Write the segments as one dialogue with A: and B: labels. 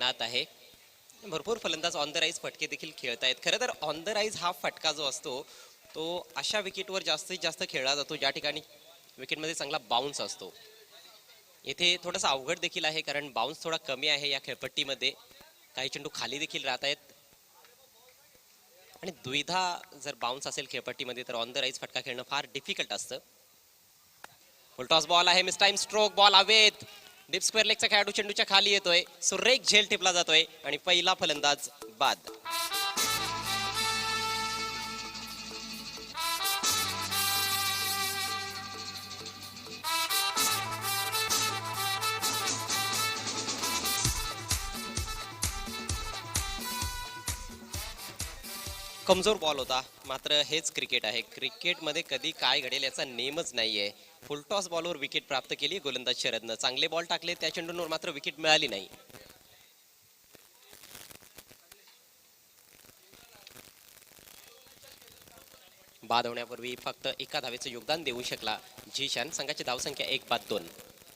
A: नात आहे. भरपूर फलंदाज ऑन द राईज फटके देखील खेळतायत. खरं तर ऑन द राईज हा फटका जो असतो तो अशा विकेटवर जास्तीत जास्त खेळला जातो ज्या ठिकाणी विकेटमध्ये चांगला बाउन्स असतो. इथे थोडासा अवघड देखील आहे कारण बाउन्स थोडा कमी आहे या खेळपट्टीमध्ये. काही चेंडू खाली देखील राहत आहेत आणि द्विधा जर बाउन्स असेल खेळपट्टीमध्ये तर ऑन द राईज फटका खेळणं फार डिफिकल्ट असतं. फुलटॉस बॉल आहे, मिस टाइम स्ट्रोक, बॉल हवेत. डीप स्क्वेअर लेगचा खेळाडू चेंडूच्या खाली येतोय, सुरेख झेल टिपला जातोय आणि पहिला फलंदाज बाद. कमजोर बॉल होता, मात्र हेच क्रिकेट आहे. क्रिकेटमध्ये कधी काय घडेल याचा नेमच नाहीये. फुलटॉस बॉलवर विकेट प्राप्त केली गोलंदाज शरदनं. चांगले बॉल टाकले, त्या चेंडूंवर मात्र विकेट मिळाली नाही. बाद होण्यापूर्वी फक्त एका धावेचं योगदान देऊ शकला झीशान. संघाची धावसंख्या 1-2.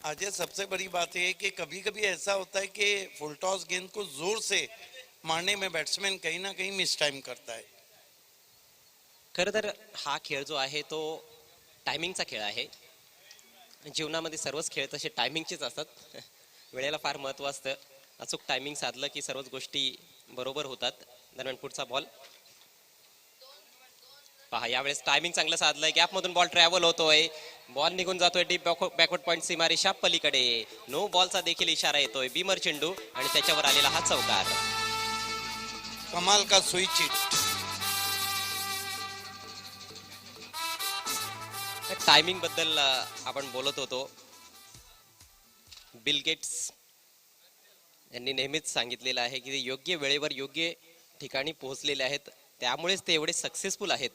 B: अजय, सबसे बड़ी बात यह है कि कभी कभी ऐसा होता है कि फुल टॉस गेंद को जोर से मारने में बैट्समैन कहीं ना कहीं मिस टाइम करता है.
A: खरं तर हा खेळ जो आहे तो टायमिंगचा खेळ आहे. जीवनामध्ये सर्वच खेळ तसे टायमिंगचेच असतात. वेळेला फार महत्त्व असतं. अचूक टायमिंग साधलं की सर्वच गोष्टी बरोबर होतात. दरम्यान पुढचा बॉल पहा, यावेळेस टायमिंग चांगलं साधलंय. गॅपमधून बॉल ट्रॅव्हल होतोय, बॉल निघून जातोय डीप बॅकवर्ड पॉइंट सीमारेषा पलीकडे. नो बॉलचा देखील इशारा येतोय. बीमर चेंडू आणि त्याच्यावर आलेला हा चौकार.
B: कमाल का सुई चिट.
A: टायमिंग बद्दल आपण बोलत होतो. बिल गेट्स यांनी नेहमीच सांगितलेलं आहे की ते योग्य वेळेवर योग्य ठिकाणी पोहोचलेले आहेत, त्यामुळेच ते एवढे सक्सेसफुल आहेत.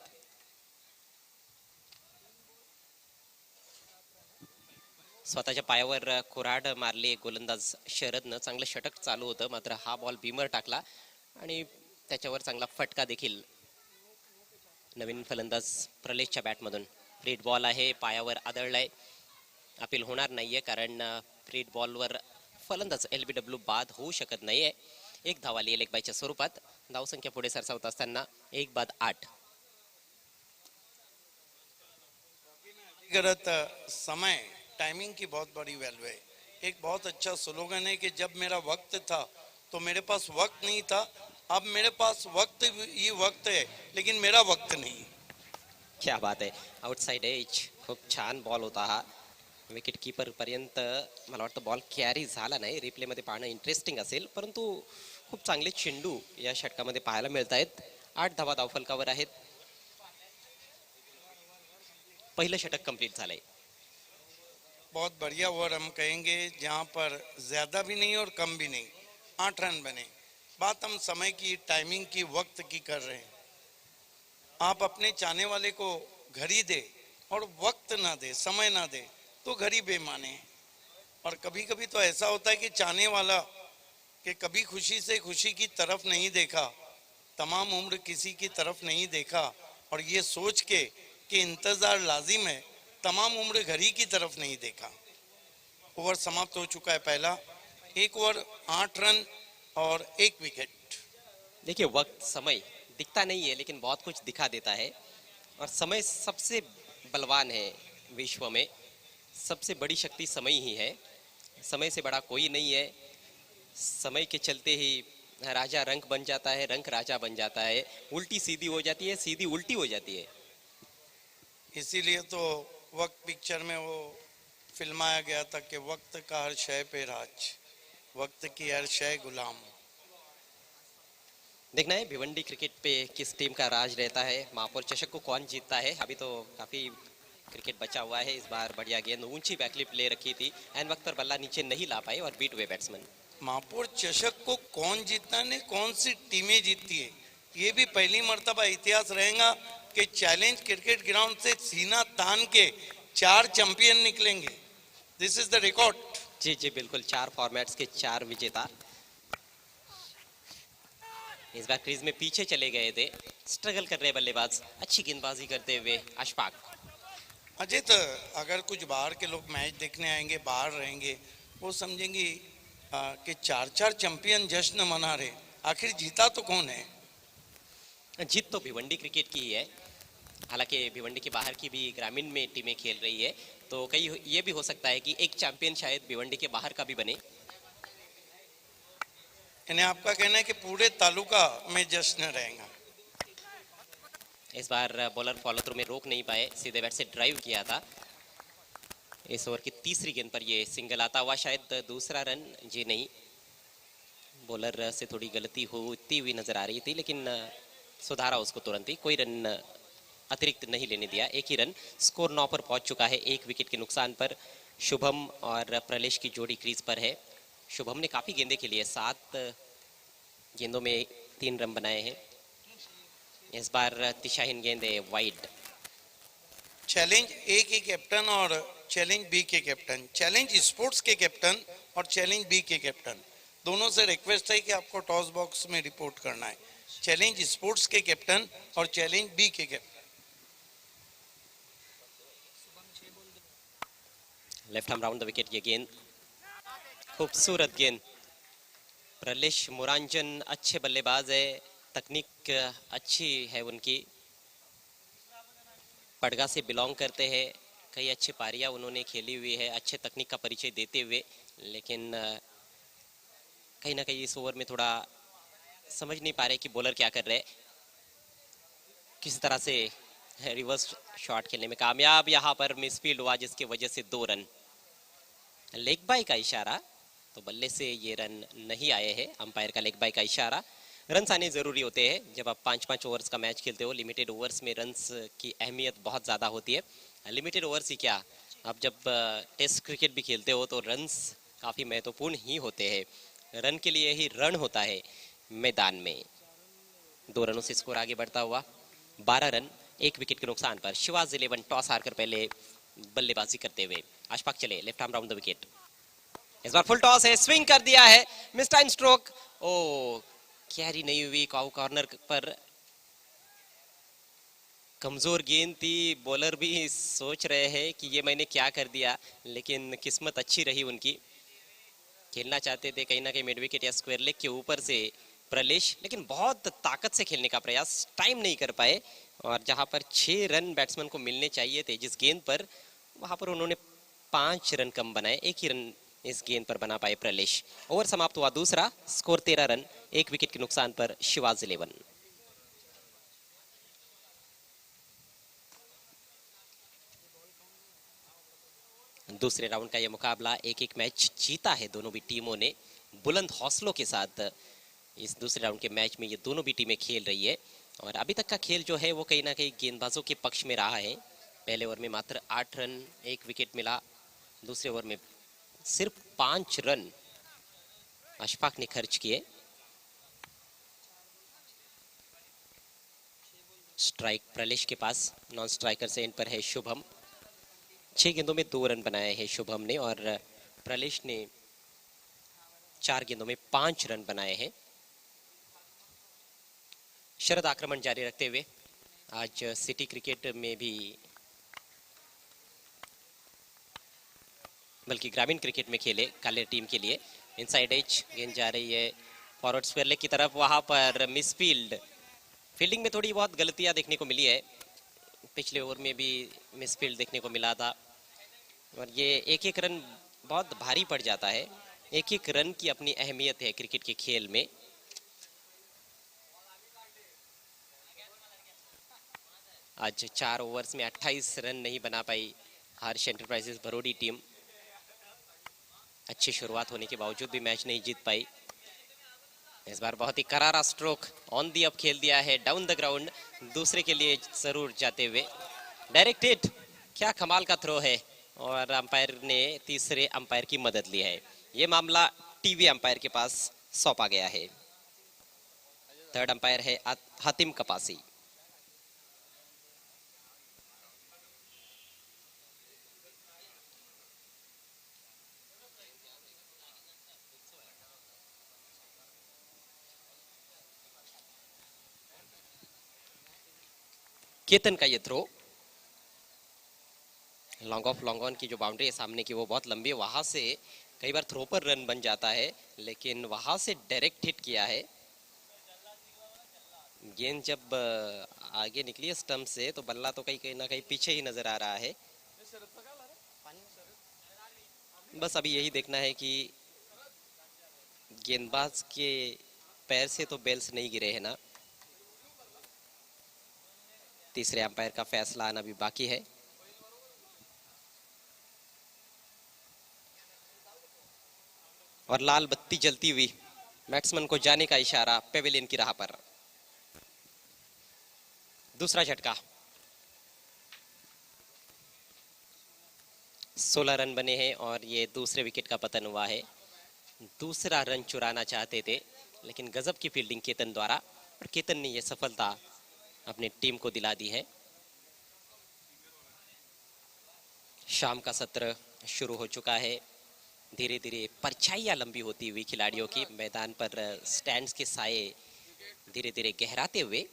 A: स्वतःच्या पायावर कुऱ्हाड मारली गोलंदाज शरदनं. चांगलं षटक चालू होतं, मात्र हा बॉल बीमर टाकला आणि त्याच्यावर चांगला फटका देखील नवीन फलंदाज प्रलेशच्या बॅटमधून. फ्रीड बॉल आहे, पायावर आदळलाय. अपील होणार नाहीये कारण फ्रीड बॉलवर फलंदाज LBW बाद होऊ शकत नाहीये. एक धाव आली एक बायच्या स्वरूपात. धावसंख्या पुढे सरसावत असताना 1-8.
B: समय टाइमिंग की बहुत बड़ी वैल्यू है. एक बहुत अच्छा स्लोगन है कि जब मेरा वक्त था तो मेरे पास वक्त नहीं था, अब मेरे पास वक्त ही वक्त है लेकिन मेरा वक्त नहीं.
A: क्या बात आहे. Outside edge. खूप छान बॉल होता हा. विकेट कीपर पर्यंत मला वाटतं बॉल कॅरी झाला नाही. रिप्ले मध्ये पाहणं इंटरेस्टिंग असेल, परंतु खूप चांगले चेंडू या षटकामध्ये पाहायला मिळत आहेत. 8 धावा धावफलकावर आहेत. पहिलं षटक कंप्लीट झालंय.
B: बहुत बढ़िया ओवर हम कहेंगे, जहां पर ज्यादा भी नहीं और कम भी नहीं. 8 रन बने. बात हम समय की, टाइमिंग की, वक्त की कर रहे हैं. आप अपने चाहने वाले को घड़ी दे और वक्त ना दे, समय ना दे तो घड़ी बेमाने है. और कभी कभी तो ऐसा होता है कि चाहने वाला कि कभी खुशी से खुशी की तरफ नहीं देखा, तमाम उम्र किसी की तरफ नहीं देखा, और ये सोच के कि इंतजार लाजिम है, तमाम उम्र घड़ी की तरफ नहीं देखा. ओवर समाप्त हो चुका है पहला. 1 ओवर 8 रन और 1 विकेट.
A: देखिए, वक्त समय दिखता नहीं है लेकिन बहुत कुछ दिखा देता है. और समय सबसे बलवान है विश्व में. सबसे बड़ी शक्ति समय ही है. समय से बड़ा कोई नहीं है. समय के चलते ही राजा रंक बन जाता है, रंक राजा बन जाता है. उल्टी सीधी हो जाती है, सीधी उल्टी हो जाती है.
B: इसीलिए तो वक्त पिक्चर में वो फिल्माया गया था कि वक्त का हर शय पे राज, वक्त की हर शय गुलाम.
A: देखना है भिवंडी क्रिकेट पे किस टीम का राज रहता है. महापौर चषक को कौन जीतता है. अभी तो काफी क्रिकेट बचा हुआ है. इस बार बढ़िया गेंद, ऊंची बैकलिप ले रखी थी, एन वक्त पर बल्ला नीचे नहीं ला पाए और बीट हुए बैट्समैन.
B: महापौर चषक को कौन जीतता ने, कौन सी टीमें जीतती है, ये भी पहली मर्तबा इतिहास रहेगा कि चैलेंज क्रिकेट ग्राउंड से सीना तान के 4 चैंपियन निकलेंगे. दिस इज द रिकॉर्ड.
A: जी जी बिल्कुल. 4 फॉर्मेट्स के 4 विजेता इस बार क्रीज में पीछे चले गए थे. स्ट्रगल कर रहे बल्लेबाज, अच्छी गेंदबाजी करते हुए अशफाक.
B: अजय, तो अगर कुछ बाहर के लोग मैच देखने आएंगे, बाहर रहेंगे, वो समझेंगे कि चार चार चैंपियन जश्न मना रहे, आखिर जीता तो कौन है?
A: जीत तो भिवंडी क्रिकेट की ही है। हालांकि भिवंडी के बाहर की भी ग्रामीण में टीमें खेल रही है, तो कई ये भी हो सकता है कि एक चैंपियन शायद भिवंडी के बाहर का भी बने।
B: इन्हें आपका कहना है कि पूरे तालुका में जश्न रहेगा?
A: इस बार बॉलर फॉलो थ्रू में रोक नहीं पाए, सीधे बैट से ड्राइव किया था। इस ओवर की तीसरी गेंद पर ये सिंगल आता हुआ, शायद दूसरा रन। जी नहीं, बॉलर से थोड़ी गलती होती हुई नजर आ रही थी, लेकिन सुधारा उसको तुरंत ही। कोई रन अतिरिक्त नहीं लेने दिया, एक ही रन। स्कोर 9 पर पहुंच चुका है, एक विकेट के नुकसान पर। शुभम और प्रलेश की जोड़ी क्रीज पर है। शुभम ने काफी गेंदें खेली है, 7 गेंदों में 3 रन बनाए हैं। इस बार दिशाहीन गेंद है, वाइड।
B: चैलेंज ए के कैप्टन और चैलेंज बी के कैप्टन, चैलेंज स्पोर्ट्स के कैप्टन और चैलेंज बी के कैप्टन, दोनों से रिक्वेस्ट है कि आपको टॉस बॉक्स में रिपोर्ट करना है। चैलेंज स्पोर्ट्स के कैप्टन और चैलेंज बी के captain.
A: Left arm round the wicket, ये गेंद खूबसूरत गेंद। प्रलेश मुरांजन अच्छे बल्लेबाज है, तकनीक अच्छी है उनकी, पड़गा से बिलोंग करते हैं। कई अच्छी पारियां उन्होंने खेली हुई है, अच्छे तकनीक का परिचय देते हुए। लेकिन कहीं ना कहीं इस ओवर में थोड़ा समझ नहीं पा रहे कि बॉलर क्या कर रहे हैं। किस तरह से रिवर्स शॉट खेलने में कामयाब, यहाँ पर मिसफील्ड हुआ जिसकी वजह से 2 रन। लेग बाय का इशारा, तो बल्ले से ये रन नहीं आए हैं। अंपायर का लेग बाय का इशारा। रन्स आने ज़रूरी होते हैं जब आप 5-5 ओवर्स का मैच खेलते हो। लिमिटेड ओवर्स में रन्स की अहमियत बहुत ज़्यादा होती है। लिमिटेड ओवर्स ही क्या, आप जब टेस्ट क्रिकेट भी खेलते हो तो रन्स काफ़ी महत्वपूर्ण ही होते हैं। रन के लिए ही रण होता है मैदान में। 2 रनों से स्कोर आगे बढ़ता हुआ, 12 रन, 1 विकेट के नुकसान पर। शिवाज 11 टॉस हारकर पहले बल्लेबाजी करते हुए। अशफाक चले, left arm round the wicket. Is bar full toss है, स्विंग कर दिया है, मिस टाइम स्ट्रोक। ओ, कैरी नहीं हुई, कॉर्नर पर कमजोर गेंद थी। बॉलर भी सोच रहे हैं कि ये मैंने क्या कर दिया, लेकिन किस्मत अच्छी रही उनकी। खेलना चाहते थे कहीं ना कहीं मिड विकेट या स्क्वायर लेग के ऊपर से प्रलेश, लेकिन बहुत ताकत से खेलने का प्रयास, टाइम नहीं कर पाए। और जहां पर 6 रन बैट्समैन को मिलने चाहिए थे जिस गेंद पर, वहां पर उन्होंने 5 रन कम बनाए। एक ही रन इस गेंद पर बना पाए प्रलेश। ओवर समाप्त हुआ दूसरा, स्कोर 13 रन, 1 विकेट के नुकसान पर शिवाज 11। दूसरे राउंड का यह मुकाबला, एक एक मैच जीता है दोनों भी टीमों ने बुलंद हौसलों के साथ। इस दूसरे राउंड के मैच में ये दोनों भी टीमें खेल रही है। और अभी तक का खेल जो है वो कहीं ना कहीं गेंदबाजों के पक्ष में रहा है। पहले ओवर में मात्र 8 रन, 1 विकेट मिला। दूसरे ओवर में सिर्फ 5 रन अशफाक ने खर्च किए। स्ट्राइक प्रलेश के पास, नॉन स्ट्राइकर से इन पर है शुभम। 6 गेंदों में 2 रन बनाए हैं शुभम ने, और प्रलेश ने 4 गेंदों में 5 रन बनाए हैं। शरद आक्रमण जारी रखते हुए आज सिटी क्रिकेट में भी, बल्कि ग्रामीण क्रिकेट में खेले काले टीम के लिए। इनसाइड एज गेंद जा रही है फॉरवर्ड स्क्वायर लेग की तरफ, वहां पर मिसफील्ड। फील्डिंग में थोड़ी बहुत गलतियां देखने को मिली है, पिछले ओवर में भी मिसफील्ड देखने को मिला था। और ये एक एक रन बहुत भारी पड़ जाता है। एक एक रन की अपनी अहमियत है क्रिकेट के खेल में। आज 4 ओवर्स में 28 रन नहीं बना पाई हर्ष एंटरप्राइजेस भरोडी टीम। अच्छी शुरुआत होने के बावजूद भी मैच नहीं जीत पाई। इस बार बहुत ही करारा स्ट्रोक ऑन दी अप खेल दिया है डाउन द ग्राउंड, दूसरे के लिए जरूर जाते हुए। डायरेक्ट हिट, क्या कमाल का थ्रो है। और अंपायर ने तीसरे अंपायर की मदद ली है। ये मामला टीवी अंपायर के पास सौंपा गया है। थर्ड अंपायर है हातिम कपासी। केतन का ये throw, long off long on की जो बाउंड्री है सामने की वो बहुत लंबी है, वहां से कई बार थ्रो पर रन बन जाता है, लेकिन वहां से डायरेक्ट हिट किया है। गेंद जब आगे निकली है स्टंप से, तो बल्ला तो कहीं कहीं ना कहीं पीछे ही नजर आ रहा है। बस अभी यही देखना है कि गेंदबाज के पैर से तो बेल्स नहीं गिरे हैं ना। तीसरे अंपायर का फैसला आना भी बाकी है। और लाल बत्ती जलती हुई, बैट्समैन को जाने का इशारा पेविलियन की राह पर। दूसरा झटका, 16 रन बने हैं और ये दूसरे विकेट का पतन हुआ है। दूसरा रन चुराना चाहते थे, लेकिन गजब की फील्डिंग केतन द्वारा, और केतन ने यह सफलता अपनी टीम को दिला दी है। शाम का सत्र शुरू हो चुका है। धीरे धीरे परछाइयां लंबी होती हुई खिलाड़ियों की मैदान पर स्टैंड्स के साए धीरे धीरे गहराते हुए,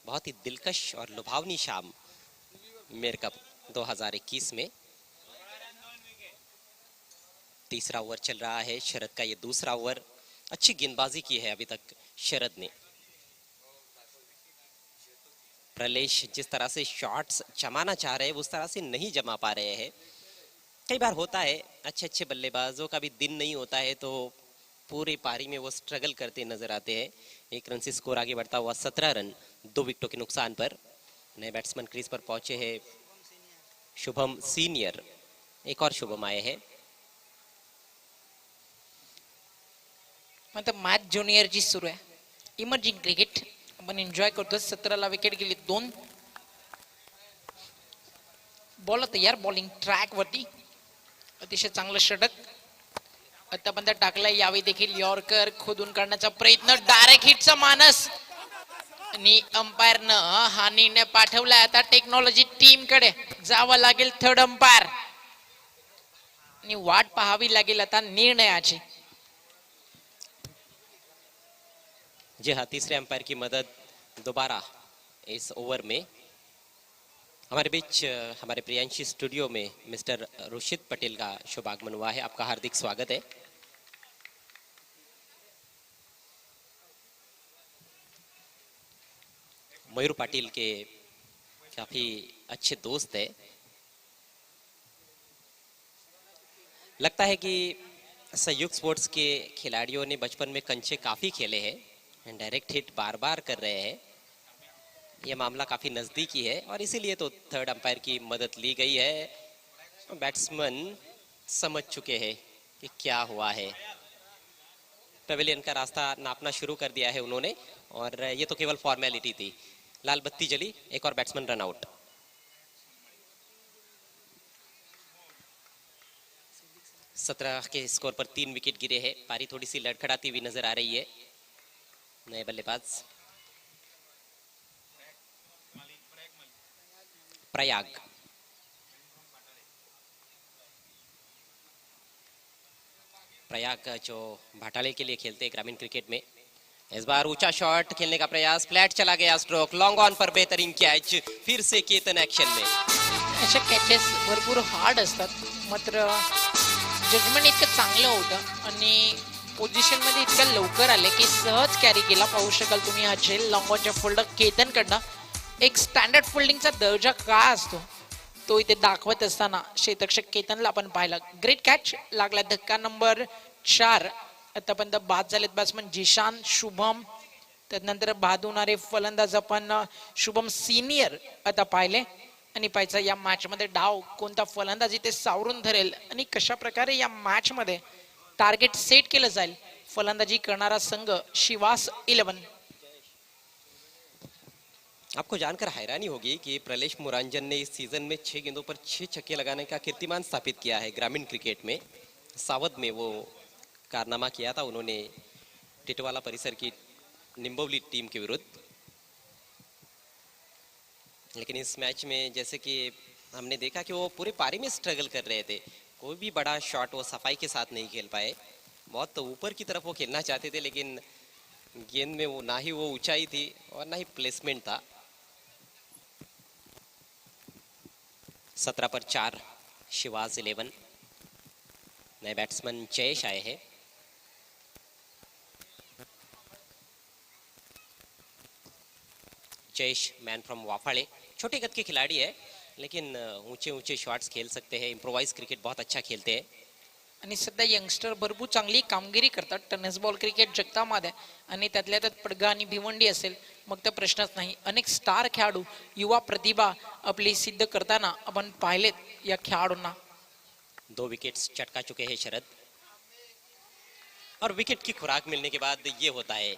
A: बहुत ही दिलकश और लुभावनी शाम मेयर कप 2021 में। तीसरा ओवर चल रहा है, शरद का ये दूसरा ओवर। अच्छी गेंदबाजी की है अभी तक शरद ने। प्रलेश जिस तरह से शॉट्स जमाना चाह रहे हैं, उस तरह से नहीं जमा पा रहे हैं। कई बार होता है, अच्छे अच्छे बल्लेबाजों का भी दिन नहीं होता है, तो पूरी पारी में वो स्ट्रगल करते नजर आते हैं। 1 रन से स्कोर आगे बढ़ता हुआ 17 रन 2 विकेटों के नुकसान पर। नए बैट्समैन क्रीज पर पहुंचे हैं शुभम सीनियर, एक और शुभम आए हैं।
C: मतलब मॅच ज्युनियरची सुरू आहे. इमर्जिंग क्रिकेट आपण एन्जॉय करतो. 17ला विकेट गेली 2. बॉल तयार, बॉलिंग ट्रॅक वरती, अतिशय चांगलं षटक आतापर्यंत टाकलाय. यावेळी देखील यॉर्कर खोदून काढण्याचा प्रयत्न, डायरेक्ट हिटचा मानस, आणि अंपायरनं हा निर्णय पाठवलाय. आता टेक्नॉलॉजी टीम कडे जावं लागेल थर्ड अंपायर, आणि वाट पाहावी लागेल आता निर्णयाची.
A: जी हाँ, तीसरे अंपायर की मदद दोबारा इस ओवर में। हमारे बीच हमारे प्रियांशी स्टूडियो में मिस्टर रुशिद पटेल का शुभागमन हुआ है। आपका हार्दिक स्वागत है। मयूर पाटिल के काफी अच्छे दोस्त है। लगता है कि संयुक्त स्पोर्ट्स के खिलाड़ियों ने बचपन में कंचे काफी खेले हैं, डायरेक्ट हिट बार बार कर रहे हैं। यह मामला काफी नजदीकी है और इसीलिए तो थर्ड अंपायर की मदद ली गई है। बैट्समैन समझ चुके हैं कि क्या हुआ है। पेविलियन का रास्ता नापना शुरू कर दिया है उन्होंने, और ये तो केवल फॉर्मेलिटी थी। लाल बत्ती जली, एक और बैट्समैन रन आउट। सत्रह के स्कोर पर 3 विकेट गिरे हैं। पारी थोड़ी सी लड़खड़ाती हुई नजर आ रही है। नए बल्लेबाज प्रयाग, जो भाटाले के लिए खेलते हैं ग्रामीण क्रिकेट में। इस बार ऊंचा शॉट खेलने का प्रयास, फ्लैट चला गया स्ट्रोक, लॉन्ग ऑन पर बेहतरीन कैच। फिर से केतन एक्शन में।
C: अशा कॅचेस भरपूर हार्ड असतात, मात्र जजमेंट इतकं चांगलं होतं आणि पोझिशन मध्ये इतक्या लवकर आले की सहज कॅरी केला. पाहू शकाल तुम्ही हा झेल लॉंगॉनच्या फोल्डर केतन कडनं. एक स्टँडर्ड फोल्डिंगचा दर्जा काय असतो तो इथे दाखवत असताना क्षेत्ररक्षक केतनला आपण पाहिला. ग्रेट कॅच लागला. धक्का नंबर 4. आतापर्यंत बाद झालेत बॅट्समन जिशान, शुभम, त्यानंतर बाद होणारे फलंदाज आपण शुभम सिनियर आता पाहिले. आणि पाहायचं या मॅच मध्ये डाव कोणता फलंदाज इथे सावरून धरेल आणि कशा प्रकारे या मॅच मध्ये टार्गेट सेट केलं जाईल. फलंदाजी करणारा संघ शिवास 11.
A: आपको जानकर हैरानी होगी कि प्रलेश मुरांजन ने इस सीजन में 6 गेंदों पर 6 छक्के लगाने का कीर्तिमान स्थापित किया है ग्रामीण क्रिकेट में। सावध में वो कारनामा किया था उन्होंने टिटवाला परिसर की निम्बोली टीम के विरुद्ध। लेकिन इस मैच में जैसे कि हमने देखा कि वो पूरे पारी में स्ट्रगल कर रहे थे। कोई भी बड़ा शॉट वो सफाई के साथ नहीं खेल पाए। बहुत तो ऊपर की तरफ वो खेलना चाहते थे, लेकिन गेंद में वो ना ही वो ऊंचाई थी और ना ही प्लेसमेंट था। 17 पर 4 शिवाज 11। नए बैट्समैन जयेश आए हैं। जयेश मैन फ्रॉम वाफाड़े, छोटे कद के खिलाड़ी है लेकिन ऊंचे ऊंचे शॉट्स खेल सकते हैं, इम्प्रोवाइज क्रिकेट बहुत अच्छा खेलते हैं।
C: आणि सध्या यंगस्टर भरपूर चांगली कामगिरी करतात टेनिस बॉल क्रिकेट जगतामध्ये आणि त्यातल्या त्यात पडगा आणि भिवंडी असेल मग तर प्रश्नच नाही. अनेक स्टार खेळाडू युवा प्रतिभा आपली सिद्ध करताना आपण पाहिलेत या खेळाडूंना.
A: 2 विकेट्स चटका चुके हैं शरद, और विकेट की खुराक मिलने के बाद ये होता है,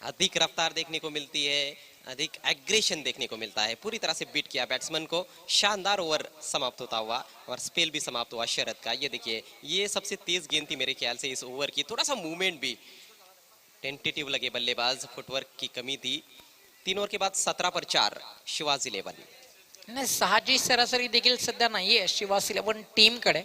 A: अधिक रफ्तार देखने को मिलती है, अधिक एग्रेशन देखने को मिलता है। पूरी तरह से बीट किया बैट्समैन को, शानदार ओवर समाप्त होता हुआ और स्पेल भी समाप्त हुआ शरद का। ये देखिए, ये सबसे तेज गेंद थी मेरे ख्याल से इस ओवर की, थोड़ा सा मूवमेंट भी टेंटेटिव लगे बल्लेबाज, फुटवर्क की कमी थी। 3 ओवर के बाद 17 पर 4 शिवाजी 11।
C: नाही 6ची सरासरी देखील सध्या नाहीये शिवास 11 टीम कडे.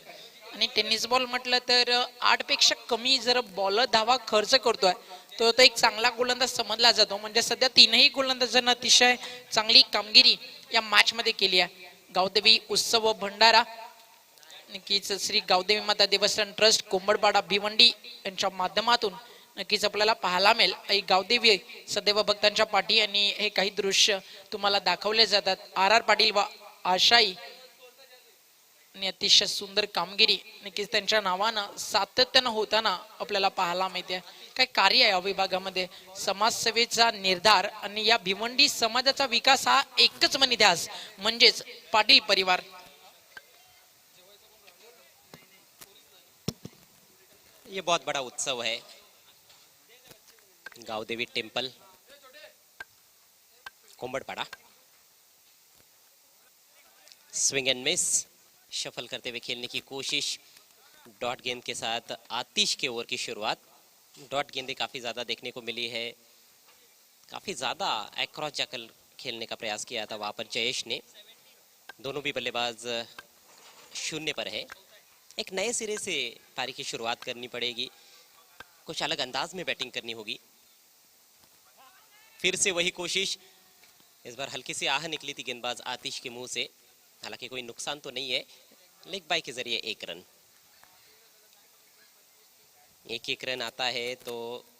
C: आणि टेनिस बॉल म्हटलं तर 8 पेक्षा कमी जर बॉलर धावा खर्च करतोय तो एक चांगला गोलंदाज समजला जातो. म्हणजे सध्या 3ही गोलंदाजांना अतिशय चांगली कामगिरी या मॅच मध्ये केली आहे. गावदेवी उत्सव भंडारा, नक्कीच श्री गावदेवी माता देवस्थान ट्रस्ट कोंबडपाडा भिवंडी यांच्या माध्यमातून नक्कीच आपल्याला पाहायला मिळेल. आई गावदेवी सदैव भक्तांच्या पाठी, आणि हे काही दृश्य तुम्हाला दाखवले जातात. RR पाटील व आशाई आणि अतिशय सुंदर कामगिरी नक्कीच त्यांच्या नावानं सातत्यानं होताना आपल्याला पाहायला मिळते. काय कार्य आहे या विभागामध्ये, समाजसेवेचा निर्धार आणि या भिवंडी समाजाचा विकास हा एकच मन इतिहास म्हणजेच पाटील परिवार.
A: ये बहुत बड़ा उत्सव है Gavdevi temple Kombadpada. Swing and miss, shuffle करते हुए खेलने की कोशिश, डॉट गेंद के साथ आतिश के ओवर की शुरुआत। डॉट गेंदें काफ़ी ज़्यादा देखने को मिली है, काफ़ी ज़्यादा एक्रॉस जाकर खेलने का प्रयास किया था वहाँ पर जयेश ने। दोनों भी बल्लेबाज 0 पर है। एक नए सिरे से पारी की शुरुआत करनी पड़ेगी, कुछ अलग अंदाज में बैटिंग करनी होगी। फिर से वही कोशिश, इस बार हल्की सी आह निकली थी गेंदबाज आतिश के मुंह से, हालांकि कोई नुकसान तो नहीं है। लेग बाय के जरिए 1 रन, 1 रन आता है तो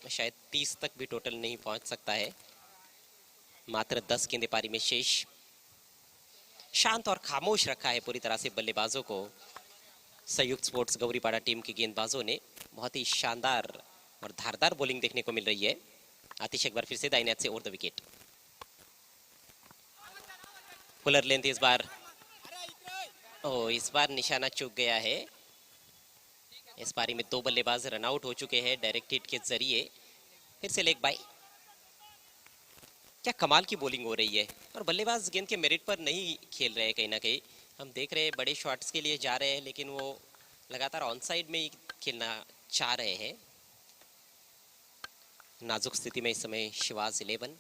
A: शायद 30 तक भी टोटल नहीं पहुंच सकता है। मात्र 10 गेंदें पारी में शेष। शांत और खामोश रखा है पूरी तरह से बल्लेबाजों को संयुक्त स्पोर्ट्स गौरीपाड़ा टीम के गेंदबाजों ने। बहुत ही शानदार और धारदार बॉलिंग देखने को मिल रही है। आतिश एक बार फिर से दाहिने हाथ से over the wicket. Fuller length इस बार, इस बार निशाना चूक गया है। इस पारी में 2 बल्लेबाज रन आउट हो चुके हैं डायरेक्ट हिट के जरिए। फिर से लेग बाय। क्या कमाल की बॉलिंग हो रही है, और बल्लेबाज गेंद के मेरिट पर नहीं खेल रहे हैं। कहीं ना कहीं हम देख रहे हैं बड़े शॉट्स के लिए जा रहे हैं, लेकिन वो लगातार ऑन साइड में ही खेलना चाह रहे हैं। नाजुक स्थिति में इस समय शिवाज 11।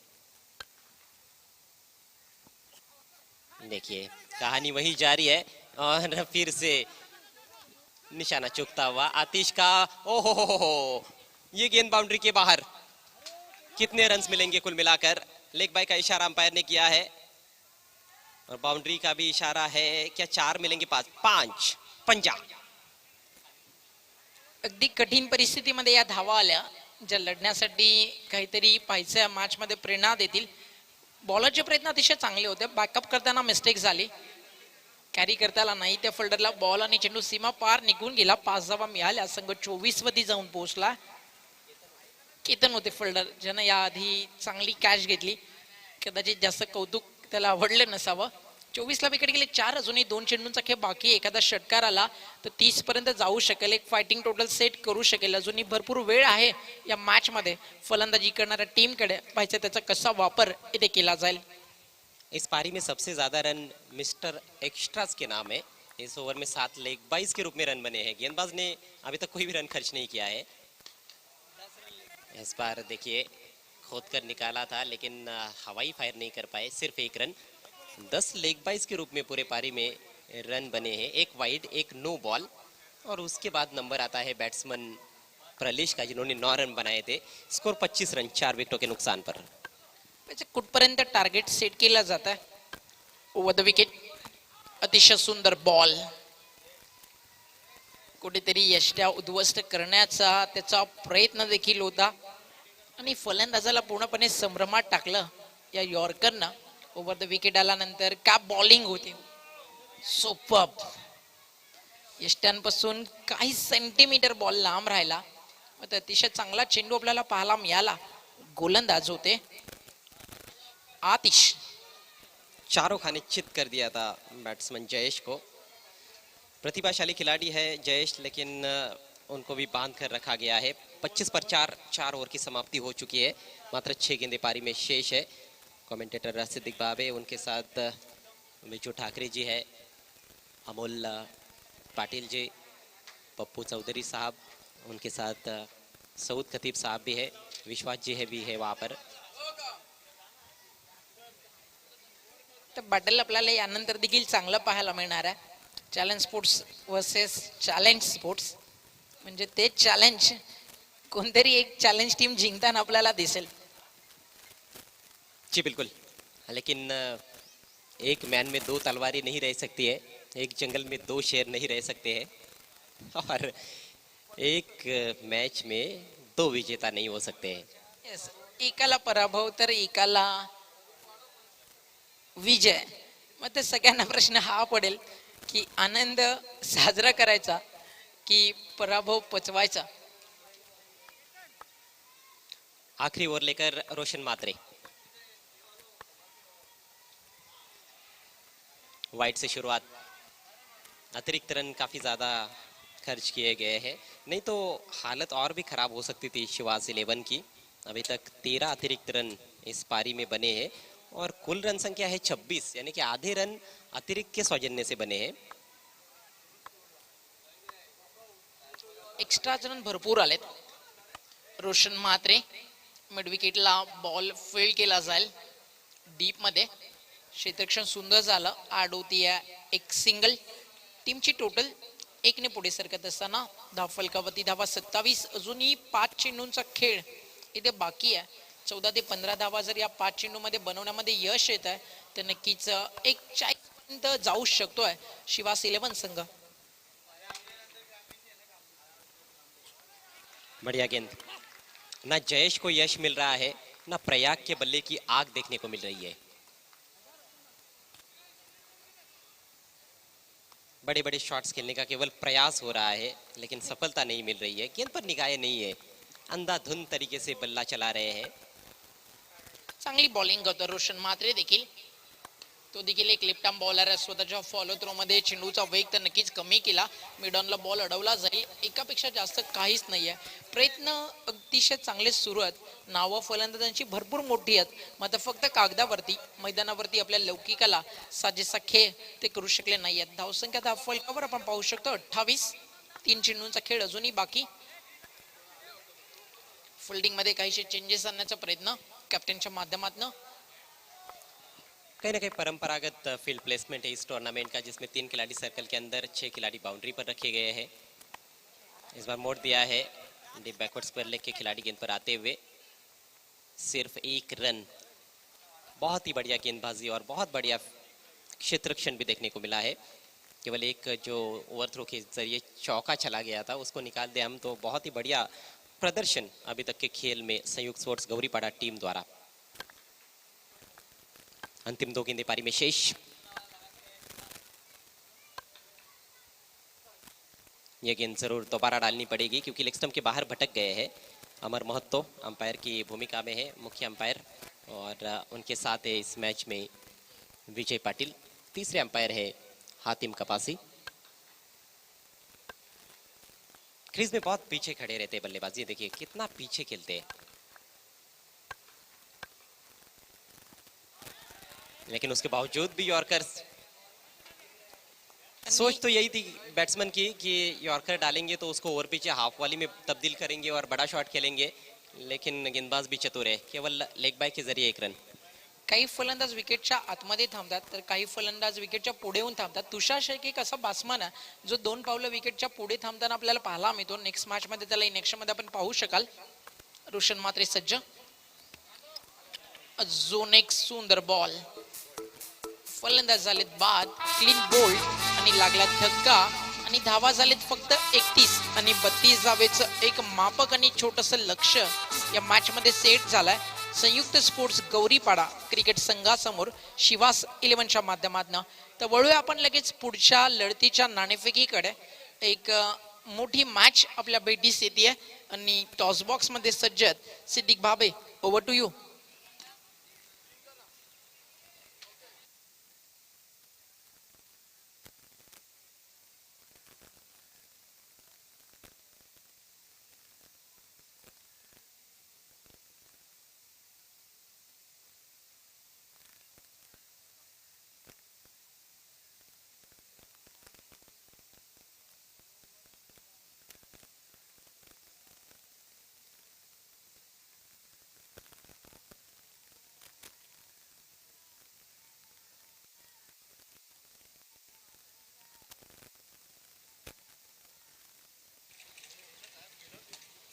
A: देखिए कहानी वही जारी है, और फिर से निशाना चूकता हुआ आतिश का। ओहो, ये गेंद बाउंड्री के बाहर। कितने रन्स मिलेंगे कुल मिलाकर? लेग बाय का इशारा अंपायर ने किया है, और बाउंड्री का भी इशारा है। क्या 4 मिलेंगे? 5 पंजा।
C: अगदी कठीण परिस्थितीमध्ये या धावा आल्या ज्या लढण्यासाठी काहीतरी पाहिजे मॅच मध्ये प्रेरणा देतील. बॉलरचे प्रयत्न अतिशय चांगले होते, बॅकअप करताना मिस्टेक झाली, कॅरी करताना नाही. त्या फोल्डरला बॉल आणि चेंडू सीमा पार निघून गेला. 5 धावा मिळाल्या, संघ 24 वरती जाऊन पोहोचला. केतन होते फोल्डर ज्यानं याआधी चांगली कॅच घेतली, कदाचित जास्त कौतुक त्याला आवडलं नसावं. 24 ला विकेट गेले, 4 अजूनही 2 चेंडूंचा खेळ बाकी. एखादा षटकार आला तर 30 पर्यंत जाऊ शकेल, एक फायटिंग टोटल सेट करू शकेल. अजूनही भरपूर वेळ आहे या मॅच मध्ये. फलंदाजी करणाऱ्या टीम कडे पाहिजे त्याचा कसा वापर इथे केला जाईल.
A: इस पारी में सबसे ज्यादा रन मिस्टर एक्स्ट्रास के नाम है। इस ओवर में 7 लेग बाइज के रूप में रन बने हैं। गेंदबाज ने अभी तक कोई भी रन खर्च नहीं किया है। इस बार देखिए खोद कर निकाला था, लेकिन हवाई फायर नहीं कर पाए, सिर्फ 1 रन। 10 लेग बाइज के रूप में पूरे पारी में रन बने हैं, 1 वाइड 1 नो बॉल। और उसके बाद नंबर आता है बैट्समैन प्रलेश का, जिन्होंने 9 रन बनाए थे। स्कोर 25 रन 4 विकेटों के नुकसान पर।
C: कुठपर्यंत टार्गेट सेट केला जात आहे? ओव्हर द विकेट, अतिशय सुंदर बॉल. कुठेतरी यष्ट्या उद्ध्वस्त करण्याचा त्याचा प्रयत्न देखील होता आणि फलंदाजाला पूर्णपणे संभ्रमात टाकलं या यॉर्करनं. ओव्हर द विकेट आल्यानंतर का बॉलिंग होती सुपर्ब. यष्ट्यांपासून काही सेंटीमीटर बॉल लांब राहिला. अतिशय चांगला चेंडू आपल्याला पाहायला मिळाला. गोलंदाज होते आतिश.
A: चारों खाने चित कर दिया था बैट्समैन जयेश को. प्रतिभाशाली खिलाड़ी है जयेश, लेकिन उनको भी बांध कर रखा गया है. 25 पर 4 ओवर की समाप्ति हो चुकी है. मात्र 6 गेंदें पारी में शेष है. कमेंटेटर सिद्दीक बाबे, उनके साथ बिजू ठाकरे जी है, अमोल पाटिल जी, पप्पू चौधरी साहब, उनके साथ सऊद खतीब साहब भी है, विश्वास जी है भी है वहाँ पर.
C: तर बॅटल आपल्याला यानंतर देखील चांगलं पाहायला मिळणार आहे. Challenge sports versus challenge sports, म्हणजे ते चॅलेंज कोणतरी एक चॅलेंज टीम जिंकताना आपल्याला दिसेल.
A: जी बिल्कुल, लेकिन एक मैन में 2 तलवारें नहीं रह सकती है, एक जंगल में 2 शेर नहीं रह सकते हैं, और एक मैच में 2 विजेता नहीं हो सकते हैं.
C: Yes. एकाला पराभव तर एकाला विजय. मग ते सगळ्यांना प्रश्न हा पडेल की आनंद साजरा करायचा की पराभव पचवायचा.
A: आखिरी ओवर लेकर रोशन मात्रे. वाइड से शुरुआत. अतिरिक्त रन काफी ज्यादा खर्च किए गए हैं, नहीं तो हालत और भी खराब हो सकती थी शिवाज 11 की. अभी तक 13 अतिरिक्त रन इस पारी में बने हैं और कुल रन संख्या है 26, यानी कि आधे रन अतिरिक्त के सौजन्य से बने हैं.
C: एक्स्ट्रा रन भरपूर आलेत. रोशन म्हात्रे मिड विकेटला बॉल फील्ड केला जाईल डीप मध्ये. क्षेत्ररक्षण सुंदर झालं. आड होती एक सिंगल. टीमची टोटल 1 ने पुढे सरकत असताना धाव फलकावरती धावा 27. अजूनही 5 चेंडूंचा खेळ इथे बाकी आहे. 14 ते 15 धावा जर या 5 चेंडूमध्ये बनवण्यामध्ये यश येत आहे तर नक्कीच एक 40 पर्यंत जाऊ शकतोय शिवास 11 संघ.
A: बढ़िया गेंद. ना जयेश को यश मिल रहा है, ना प्रयाग के बल्ले की आग देखने को मिल रही है. बड़े बड़े शॉट्स खेलने का केवल प्रयास हो रहा है, लेकिन सफलता नहीं मिल रही है. गेंद पर निगाहें नहीं है, अंधाधुंध तरीके से बल्ला चला रहे हैं.
C: चांगली बॉलिंग करतो रोशन म्हात्रे देखील. तो देखील एक लेफ्ट आर्म बॉलर आहे. स्वतःच्या फॉलो थ्रो मध्ये चेंडूचा वेग तर नक्कीच कमी केला. मिडॉनला बॉल अडवला जाईल. एकापेक्षा जास्त काहीच नाहीये. प्रयत्न अतिशय चांगले सुरू आहेत. नावं फलंदाजांची भरपूर मोठी आहेत. मात्र फक्त कागदावरती मैदानावरती आपल्या लौकिकाला साजेसा खेळ ते करू शकले नाहीयेत. धावसंख्या धाव फलकावर आपण पाहू शकतो 28. 3 चेंडूंचा खेळ अजूनही बाकी. फिल्डिंग मध्ये काहीशे चेंजेस आणण्याचा प्रयत्न कॅप्टनच्या माध्यमातून.
A: कहीं ना कहीं परंपरागत फील्ड प्लेसमेंट है इस टूर्नामेंट का, जिसमें 3 खिलाड़ी सर्कल के अंदर, 6 खिलाड़ी बाउंड्री पर रखे गए हैं. इस बार मोड़ दिया है डीप बैकवर्ड स्क्वायर लेग के खिलाड़ी गेंद पर आते हुए. सिर्फ 1 रन. बहुत ही बढ़िया गेंदबाजी और बहुत बढ़िया क्षेत्ररक्षण भी देखने को मिला है. केवल एक जो ओवरथ्रो के जरिए चौका चला गया था उसको निकाल दे हम तो बहुत ही बढ़िया प्रदर्शन अभी तक के खेल में संयुक्त स्पोर्ट्स गौरीपाड़ा टीम द्वारा. अंतिम 2 गेंदें पारी में शेष. यह गेंद जरूर दोबारा डालनी पड़ेगी क्योंकि लेग स्टंप के बाहर भटक गए हैं. अमर महतो अंपायर की भूमिका में है, मुख्य अंपायर, और उनके साथ है इस मैच में विजय पाटिल. तीसरे अंपायर है हातिम कपासी. क्रीज में बहुत पीछे खड़े रहते हैं बल्लेबाजी. देखिए कितना पीछे खेलते हैं, लेकिन उसके बावजूद भी यॉर्कर. सोच तो यही थी बैट्समैन की कि यॉर्कर डालेंगे तो उसको ओवर पिच हाफ वाली में तब्दील करेंगे और बड़ा शॉट खेलेंगे, लेकिन गेंदबाज भी चतुर है. केवल लेग बाय के जरिए 1 रन.
C: काही फलंदाज विकेटच्या आतमध्ये थांबतात तर काही फलंदाज विकेटच्या पुढे येऊन थांबतात. तुषार शेख एक असा बॅट्समन आहे जो 2 पावलं विकेटच्या पुढे थांबताना आपल्याला पाहायला मिळतो. नेक्स्ट मॅच मध्ये त्याला इनेक्शन मध्ये आपण पाहू शकाल. रोशन म्हात्रे सज्ज. अजून एक सुंदर बॉल. फलंदाज झालेत बाद. क्लीन बोल्ड आणि लागला धक्का आणि धावा झालेत फक्त 31 आणि 32 धावेचं एक मापक आणि छोटस लक्ष या मॅच मध्ये सेट झालाय संयुक्त स्पोर्ट्स गौरीपाडा क्रिकेट संघासमोर शिवास 11च्या माध्यमातून. तर वळूया आपण लगेच पुढच्या लढतीच्या नाणेफेकीकडे. एक मोठी मॅच आपल्या भेटीस येते आणि टॉस बॉक्स मध्ये सज्ज सिद्दीक भाबे, ओव्हर टू यू.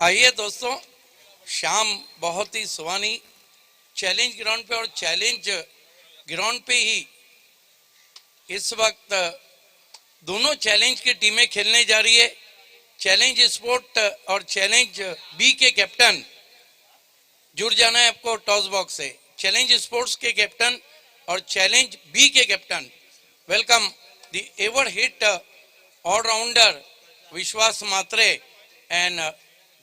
B: आइए दोस्तों, शाम बहुत ही सुहानी चैलेंज ग्राउंड पे और चैलेंज ग्राउंड पे ही इस वक्त दोनों चैलेंज की टीमें खेलने जा रही है. चैलेंज स्पोर्ट और चैलेंज बी के कैप्टन जुड़ जाना है आपको टॉस बॉक्स से. चैलेंज स्पोर्ट्स के कैप्टन और चैलेंज बी के captain, welcome the ever hit allrounder Vishwas Matre and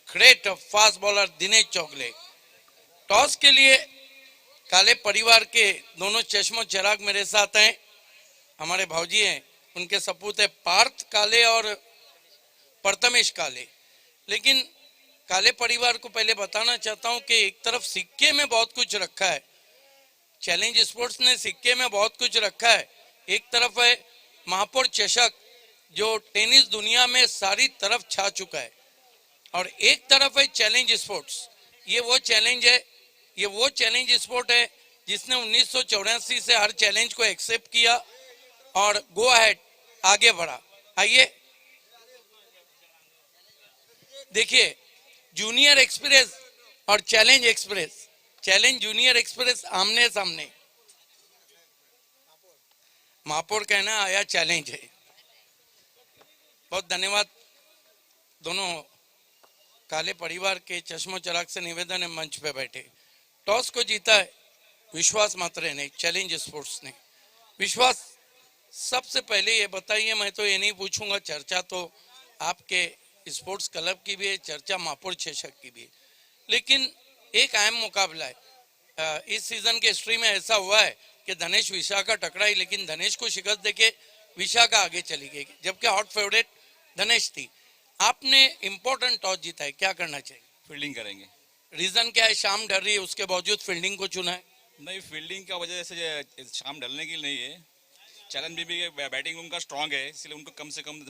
B: great fast bowler Dinesh Chougale. Toss के लिए काले परिवार के दोनों चश्मो चिराग मेरे साथ हैं. हमारे भाऊजी हैं, उनके सपूत है पार्थ काले और प्रथमेश काले. लेकिन काले परिवार को पहले बताना चाहता हूं कि एक तरफ सिक्के में बहुत कुछ रखा है. चैलेंज स्पोर्ट्स ने सिक्के में बहुत कुछ रखा है. एक तरफ है महापौर चषक जो टेनिस दुनिया में सारी तरफ छा चुका है, और एक तरफ है चैलेंज स्पोर्ट्स. ये वो चैलेंज है, ये वो चैलेंज स्पोर्ट है जिसने 1984 से हर चैलेंज को एक्सेप्ट किया और गो अहेड आगे बढ़ा. आइए देखिए, जूनियर एक्सप्रेस और challenge express, challenge junior express आमने सामने. महापौर कहना आया चैलेंज है. बहुत धन्यवाद. दोनों काले परिवार के चश्मो चिराग से निवेदन है मंच पे बैठे. टॉस को जीता है विश्वास मात्रे ने, चैलेंज स्पोर्ट्स ने. विश्वास, सबसे पहले ये बताइए, मैं तो ये नहीं पूछूंगा, चर्चा तो आपके स्पोर्ट्स क्लब की भी है, चर्चा महापौर चषक की भी है, लेकिन एक अहम मुकाबला है. इस सीजन के हिस्ट्री में ऐसा हुआ है कि धनेश विशाखा टकराई, लेकिन धनेश को शिकस्त देके विशाखा आगे चली गई, जबकि हॉट फेवरेट धनेश थी. आपने इंपॉर्टेंट टॉस जीता है, क्या करना चाहिए?
D: फील्डिंग करेंगे.
B: रीजन क्या है? शाम डर रही है, उसके बावजूद फील्डिंग को चुना है.
D: नहीं, फील्डिंग का वजह से शाम ढलने की नहीं है. चैलेंज भी बैटिंग उनका स्ट्रांग है, इसलिए उनको कम से कम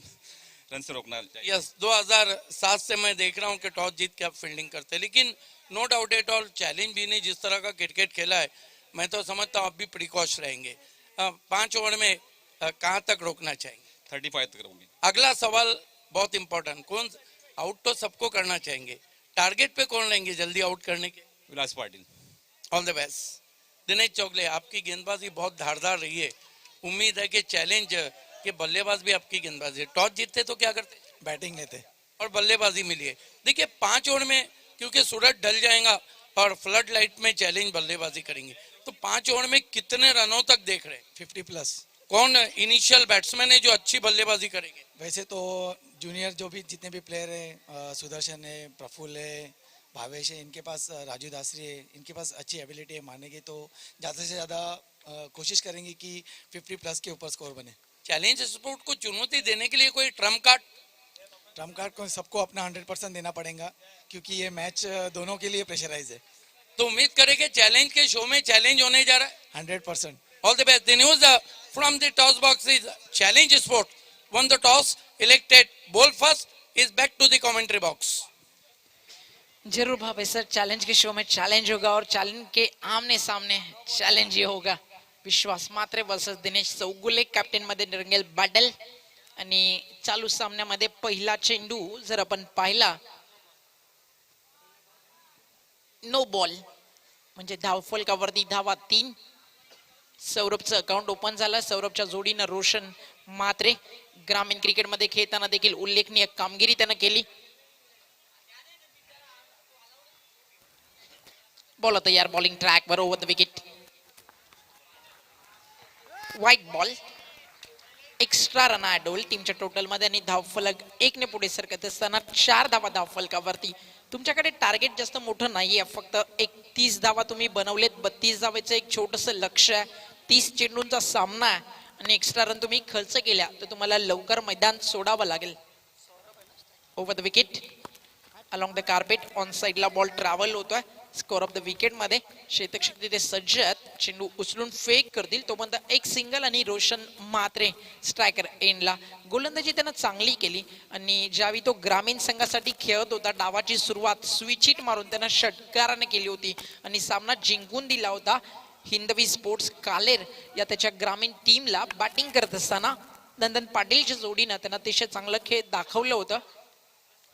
D: रन से रोकना चाहिए.
B: यस, 2007 से मैं देख रहा हूँ कि टॉस जीत के आप फील्डिंग करते हैं, लेकिन no doubt at all challenge भी ने जिस तरह का क्रिकेट खेला है, मैं तो समझता हूँ आप भी प्रिकॉश रहेंगे. 5 ओवर में कहाँ तक रोकना चाहिए?
D: 35 तक रोकेंगे.
B: अगला सवाल बहुत इंपॉर्टेंट, कौन आउट तो सबको करना चाहेंगे, टारगेट पे कौन लेंगे जल्दी आउट करने के?
D: Vilas Patil.
B: All the best. Dinesh Chougale, आपकी गेंदबाजी बहुत धारदार रही है. उम्मीद है कि चैलेंज के बल्लेबाज भी आपकी गेंदबाजी. टॉस जीतते तो क्या करते?
E: बैटिंग लेते
B: और बल्लेबाजी मिली है. देखिए 5 ओवर में क्योंकि सूरज ढल जाएगा और फ्लड लाइट में चैलेंज बल्लेबाजी करेंगे, तो 5 ओवर में कितने रनों तक देख रहे हैं?
E: 50+.
B: कौन इनिशियल बैट्समैन है जो अच्छी बल्लेबाजी करेंगे?
E: वैसे तो जूनियर जो भी जितने भी प्लेयर हैं, सुदर्शन है, प्रफुल्ल है, भावेश है, इनके पास राजू दासरी है, इनके पास अच्छी एबिलिटी है मारने की, तो ज़्यादा से ज़्यादा कोशिश करेंगे कि 50+ के ऊपर स्कोर बने.
B: चैलेंज स्पोर्ट को चुनौती देने के लिए कोई ट्रम्प कार्ड
E: को सबको अपना 100% देना पड़ेगा, क्योंकि ये मैच दोनों के लिए प्रेशराइज है.
B: तो उम्मीद करें कि चैलेंज के शो में चैलेंज होने जा रहा है.
E: 100%.
B: All the best. The news from the toss box is Challenge Sport won the toss, elected ball first, is back to the commentary box.
C: जरूर भावे सर, चैलेंज के शो में चैलेंज होगा और challenge के आमने सामने चैलेंज ये होगा. विश्वास मात्रे वर्सेस दिनेश चौगुले, कॅप्टन मध्ये रंगेल बादल. आणि चालू सामन्यामध्ये पहिला चेंडू जर आपण पाहिला, नो बॉल म्हणजे धावफलकावरती धावा 3. सौरभचं अकाउंट ओपन झालं. सौरभच्या जोडीनं रोशन मात्रे. ग्रामीण क्रिकेटमध्ये खेळताना देखील उल्लेखनीय कामगिरी त्यानं केली. बॉल तयार, बॉलिंग ट्रॅक वर over the wicket. White ball. Extra run आहे टीमच्या टोटल मध्ये आणि धावफलक 1 ने पुढे सरकत असताना 4 धावा धावफलकावरती. तुमच्याकडे टार्गेट जास्त मोठं नाहीये, फक्त 31 धावा तुम्ही बनवलेत. 32 धावेचं एक छोटस लक्ष आहे. 30 चेंडूंचा सामना आहे आणि एक्स्ट्रा रन तुम्ही खर्च केल्या तर तुम्हाला लवकर मैदान सोडावं लागेल. Over the wicket along the carpet. On साइडला बॉल ट्रॅव्हल होतोय. स्कोर ऑफ द विकेट मध्ये शेतक शक्ती ते सज्ज आहेत. चेंडू उचलून फेक करतील तोपर्यंत एक सिंगल आणि रोशन मात्रे स्ट्रायकर एंडला. गोलंदाजी त्यानं चांगली केली आणि ज्यावेळी तो ग्रामीण संघासाठी खेळत होता डावाची सुरुवात स्विच हिट मारून त्यानं षटकाराने केली होती आणि सामना जिंकून दिला होता. हिंदवी स्पोर्ट्स कालेर या त्याच्या ग्रामीण टीमला बॅटिंग करत असताना नंदन पाटीलच्या जोडीनं त्यांना अतिशय चांगलं खेळ दाखवलं होतं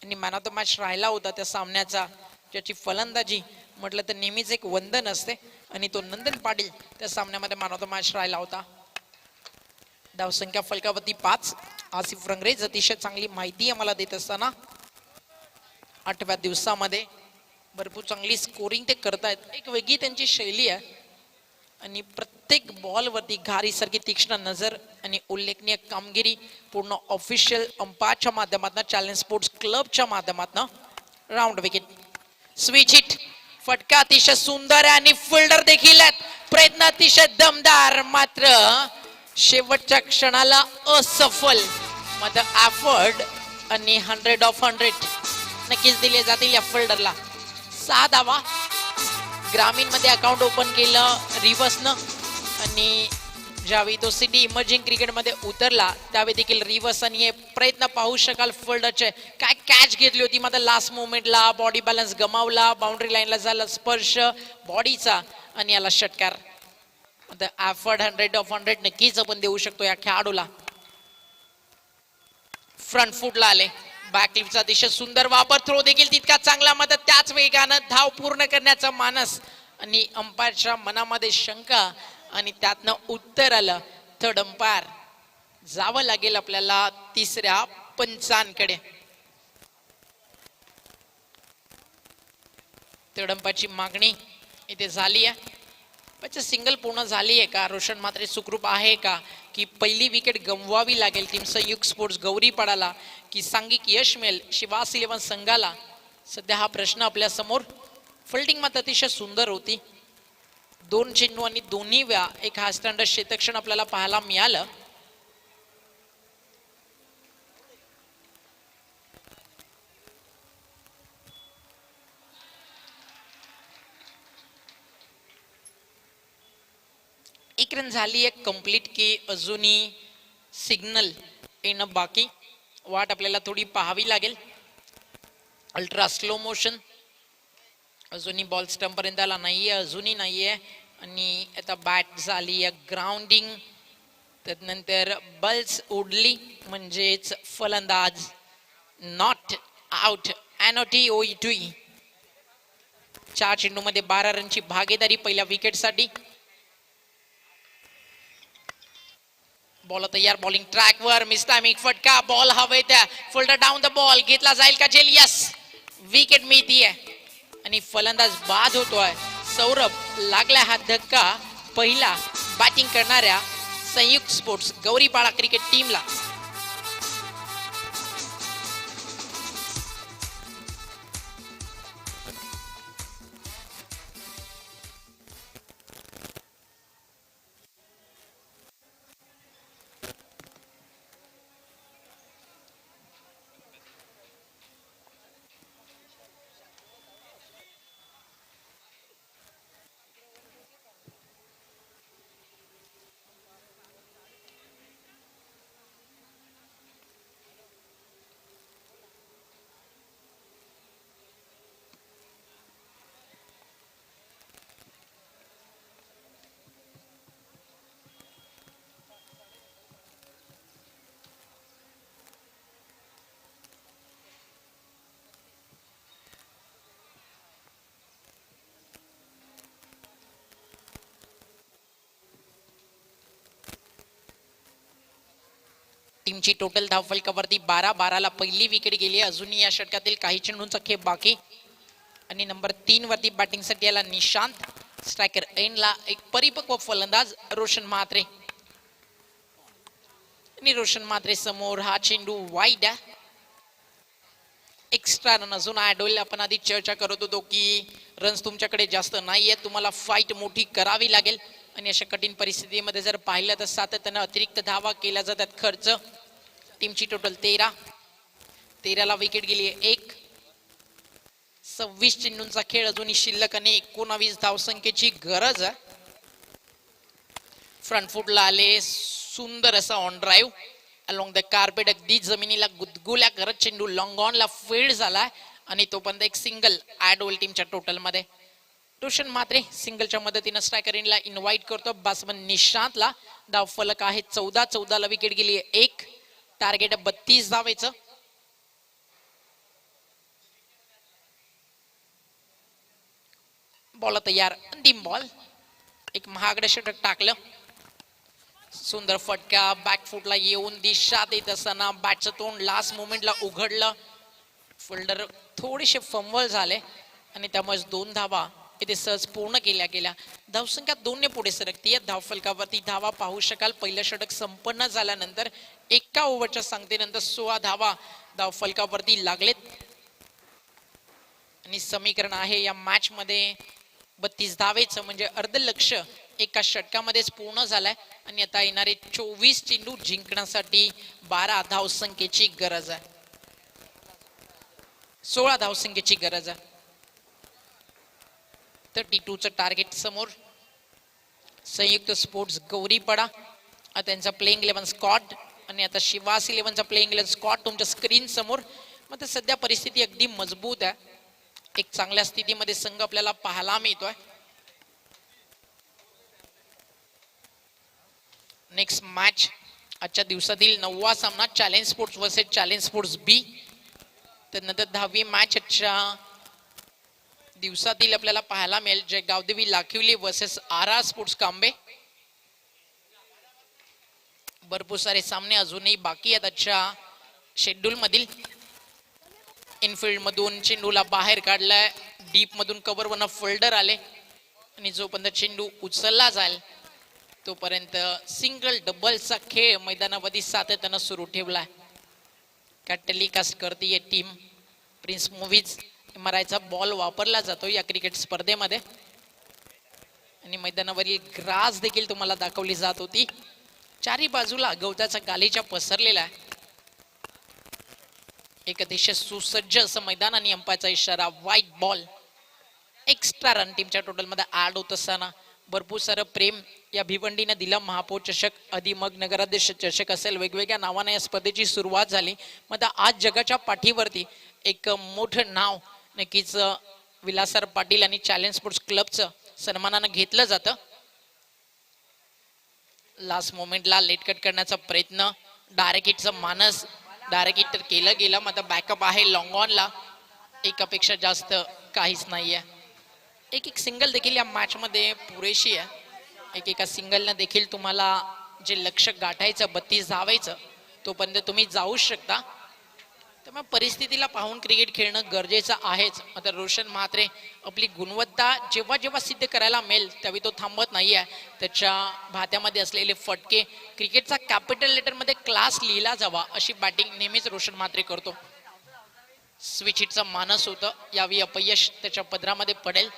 C: आणि मॅन ऑफ द मॅच राहिला होता त्या सामन्याचा. ज्याची फलंदाजी म्हटलं तर नेहमीच एक वंदन असते आणि तो नंदन पाटील त्या सामन्यामध्ये मॅन ऑफ द मॅच राहिला होता. धावसंख्या फलकावरती 5. आसिफ रंगरेज अतिशय चांगली माहिती आम्हाला देत असताना 8व्या दिवसामध्ये भरपूर चांगली स्कोरिंग ते करतायत. एक वेगळी त्यांची शैली आहे आणि प्रत्येक बॉल वरती घारी सारखी तीक्ष्ण नजर आणि उल्लेखनीय कामगिरी पूर्ण ऑफिशियल अंपायरच्या माध्यमातून चॅलेंज स्पोर्ट्स क्लबच्या माध्यमातून. Round wicket. Switch hit. फटका अतिशय सुंदर आहे आणि फिल्डर देखील आहेत. प्रयत्न अतिशय दमदार मात्र शेवटच्या क्षणाला असफल. मात्र एफर्ट आणि 100 ऑफ 100 नक्कीच दिले जातील या फिल्डरला. 6 धावा. ग्रामीण मध्ये अकाउंट ओपन केलं रिव्हर्सनं आणि ज्यावेळी तो सिटी इमर्जिंग क्रिकेटमध्ये उतरला त्यावेळी देखील रिव्हर्स आणि हे प्रयत्न पाहू शकाल फिल्डरचे. काय कॅच घेतली होती मात्र लास्ट मोमेंटला बॉडी बॅलन्स गमावला. बाउंड्री लाईनला झाला स्पर्श बॉडीचा आणि याला षटकार. एफर्ट 100 ऑफ 100 नक्कीच आपण देऊ शकतो या खेळाडूला. फ्रंट फुटला आले. बॅकलिपचा अतिशय सुंदर वापर. थ्रो देखील तितका चांगला मात्र त्याच वेगानं धाव पूर्ण करण्याचा मानस आणि अंपायरच्या मनामध्ये शंका आणि त्यातनं उत्तर आलं. थर्ड अंपायर जावं लागेल आपल्याला तिसऱ्या पंचांकडे. थर्ड अंपायरची मागणी इथे झाली आहे. सिंगल पूर्ण झाली आहे का? रोशन मात्रे सुखरूप आहे का? की पहिली विकेट गमवावी लागेल टीम संयुक्त स्पोर्ट्स गौरीपाडाला की सांघिक यश मिळेल शिवास 11 संघाला? सध्या हा प्रश्न आपल्या समोर. फिल्डिंग मात्र अतिशय सुंदर होती. 2 चेंडू आणि दोन्ही वेळा एक हा स्टँडर्ड शतक्षण आपल्याला पाहायला मिळालं. एक रन झाली एक कंप्लीट की अजूनही सिग्नल येणं बाकी. वाट आपल्याला थोडी पाहावी लागेल. Ultra slow motion. अजूनही बॉल स्टंप पर्यंत आला नाहीये. अजूनही नाहीये आणि आता बॅट झाली ग्राउंडिंग. त्यानंतर बल्स उडली म्हणजेच फलंदाज नॉट आउट. एनओटी ओई 4 चेंडू मध्ये 12 रनची भागीदारी पहिल्या विकेटसाठी. बॉल तयार. बॉलिंग ट्रॅक वर मिसटायमिंग फटका. बॉल हवे त्या फोल्डर डाऊन द बॉल. घेतला जाईल का जेल? यस. विकेट मिळतीये आणि फलंदाज बाद होतोय. सौरभ लागला हा धक्का पहिला बॅटिंग करणाऱ्या संयुक्त स्पोर्ट्स गौरीपाडा क्रिकेट टीमला. टीमची टोटल धावफलकावरती 12 ला पहिली विकेट गेली. अजूनही या षटकातील काही चेंडूंचा खेप बाकी. आणि नंबर 3 वरती बॅटिंगसाठी आला निशांत. स्ट्रायकर एंडला एक परिपक्व फलंदाज रोशन म्हात्रे. आणि रोशन म्हात्रे समोर हा चेंडू वाईड आहे. एक्स्ट्रा रन अजून ऍड होईल. आपण आधी चर्चा करत होतो की रन्स तुमच्याकडे जास्त नाहीये, तुम्हाला फाईट मोठी करावी लागेल. आणि अशा कठीण परिस्थितीमध्ये जर पाहिलं तर सातत्यानं अतिरिक्त धावा केल्या जातात. खर्च टीमची टोटल 13ला विकेट गेली आहे 1. 26 चेंडूंचा खेळ अजूनही शिल्लक आणि 19 धावसंख्येची गरज आहे. फ्रंट फुटला आले सुंदर असा on drive along the carpet. अगदी जमिनीला गुदगुल्या करत चेंडू लॉंग ऑनला फील्ड झालाय आणि तोपर्यंत एक सिंगल ऍड होईल टीमच्या टोटल मध्ये. रोशन म्हात्रे सिंगलच्या मदतीनं स्ट्रायकर इनला इन्व्हाइट करतो. बॅट्समन निशांतला धाव फलक आहे 14ला विकेट गेली आहे 1. टार्गेट 32 धावेचं. बॉल तयार. अंतिम बॉल. एक महागडं षटक टाकलं. सुंदर फटका बॅकफुटला येऊन दिशा देत असताना बॅटचं तोंड लास्ट मोमेंटला उघडलं. फिल्डर थोडेसे फंबल झाले आणि त्यामुळे 2 धावा इथे सहज पूर्ण केल्या गेल्या. धावसंख्या 2 ने पुढे सरकतीये. धावफलकावरती धावा पाहू शकाल. पहिलं षटक संपन्न झाल्यानंतर एका ओव्हरच्या सांगतेनंतर 16 धावा धावफलकावरती लागलेत. आणि समीकरण आहे या मॅच मध्ये 32 धावेचं म्हणजे अर्धलक्ष एका षटकामध्येच पूर्ण झालाय. आणि आता येणारे 24 चेंडू जिंकण्यासाठी 12 धावसंख्येची गरज आहे. 16 धावसंख्येची गरज आहे. 32चं टार्गेट समोर. संयुक्त स्पोर्ट्स गौरीपडा त्यांचा प्लेइंग 11 स्कॉट आणि आता शिवास 11चा प्लेइंग 11 स्कॉट तुमच्या स्क्रीन समोर. मग सध्या परिस्थिती अगदी मजबूत आहे. एक चांगल्या स्थितीमध्ये संघ आपल्याला पाहायला मिळतोय. नेक्स्ट मॅच आजच्या दिवसातील 9वा सामना challenge sports versus challenge sports B. त्यानंतर 10वी मॅच आजच्या दिवसातील आपल्याला पाहायला मिळेल जे Gavdevi Lakhivali versus R sports Kambe. भरपूर सारे सामने अजूनही बाकी आहेत आजच्या शेड्यूल मधील. इनफिल्ड मधून चेंडूला बाहेर काढलाय. डीप मधून कव्हर वन फोल्डर आले आणि जोपर्यंत चेंडू उचलला जाईल तोपर्यंत सिंगल डबलचा खेळ मैदानावरती सातत्यानं सुरू ठेवलाय. का टेलिकास्ट करते टीम प्रिन्स मूव्हीज. MRIचा बॉल वापरला जातो या क्रिकेट स्पर्धेमध्ये आणि मैदानावरील ग्रास देखील तुम्हाला दाखवली जात होती. चारी बाजूला गवताचा गालीचा पसरलेला आहे. एक अतिशय सुसज्ज असं मैदान आणि अंपायरचा इशारा व्हाईट बॉल. एक्स्ट्रा रन टीमच्या टोटल मध्ये ऍड होत असताना भरपूर सारं प्रेम या भिवंडीने दिलं. महापौर चषक आधी मग नगराध्यक्ष चषक असेल वेगवेगळ्या नावाने या स्पर्धेची सुरुवात झाली. मग आज जगाच्या पाठीवरती एक मोठं नाव नक्कीच विलासराव पाटील आणि चॅलेंज स्पोर्ट्स क्लबचं सन्मानानं घेतलं जातं. लास्ट मोमेंटला लेट कट करण्याचा प्रयत्न. डायरेक्ट हिटचं मानस डायरेक्ट हिट तर केलं गेलं. मग आता बॅकअप आहे लॉंग ऑनला. एकापेक्षा जास्त काहीच नाहीये. एक सिंगल देखील या मॅच मध्ये पुरेशी आहे. एका सिंगलनं देखील तुम्हाला जे लक्ष गाठायचं 32 धावायचं तोपर्यंत तुम्ही जाऊ शकता. त्यामुळे परिस्थितीला पाहून क्रिकेट खेळणं गरजेचं आहेच. आता रोशन म्हात्रे आपली गुणवत्ता जेव्हा जेव्हा सिद्ध करायला मिळेल त्यावेळी तो थांबत नाहीये. त्याच्या भात्यामध्ये असलेले फटके क्रिकेटचा कॅपिटल लेटर मध्ये क्लास लिहिला जावा अशी बॅटिंग नेहमीच रोशन म्हात्रे करतो. स्विच हिटचा मानस होतं. यावेळी अपयश त्याच्या पदरामध्ये पडेल.